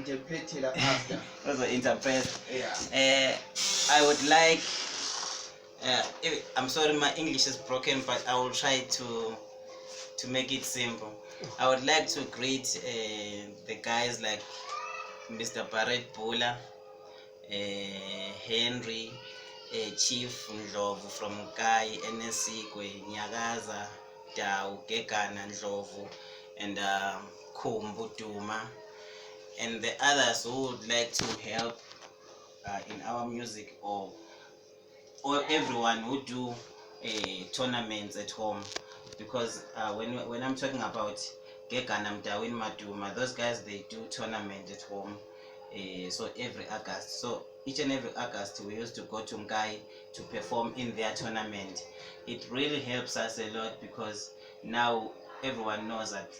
interpretela after. Also interpret. Yeah. I would like. I'm sorry, my English is broken, but I will try to make it simple. I would like to greet the guys like Mr. Barrett Bula, Henry, Chief Ndlovu from Kai, Enesikwe, Nyagaza, Dau, Gekana Ndlovu, and Kumbu Duma, and the others who would like to help in our music, or everyone who do tournaments at home, because when I'm talking about Gekana, Mdawin, Maduma, those guys, they do tournament at home. So every August, so each and every August we used to go to Ngai to perform in their tournament. It really helps us a lot, because now everyone knows us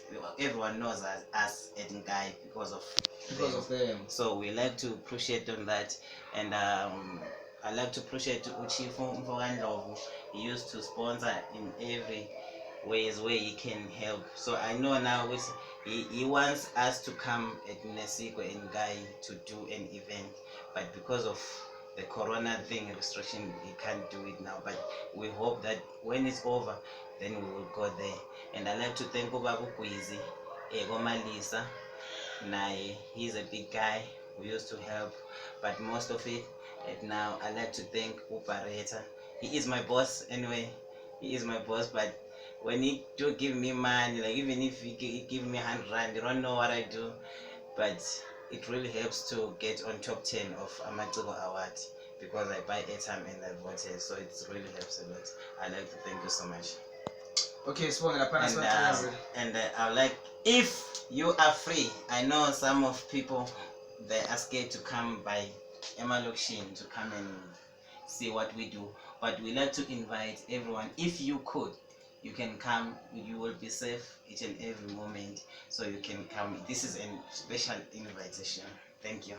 at Ngai because of them. So we like to appreciate on that, and I like to appreciate Uchifu Mfogandlovu. He used to sponsor in every ways where he can help. So I know now he wants us to come at Nesikwe and Guy to do an event, but because of the corona thing restriction, he can't do it now. But we hope that when it's over, then we will go there. And I like to thank Ubabu Kwizi, Egomalisa. He's a big guy who used to help, but most of it, and now I like to thank Upareta. He is my boss anyway. He is my boss, but when he do give me money, like even if he give me 100 rand, you don't know what I do, but it really helps to get on top 10 of Amatigo Award, because I buy airtime and I voted, so it really helps a lot. I like to thank you so much. Okay, and I would like, if you are free, I know some of people, they are scared to come by Emalokshin to come and see what we do, but we like to invite everyone. If you could, you can come. You will be safe each and every moment, so you can come. This is a special invitation. Thank you.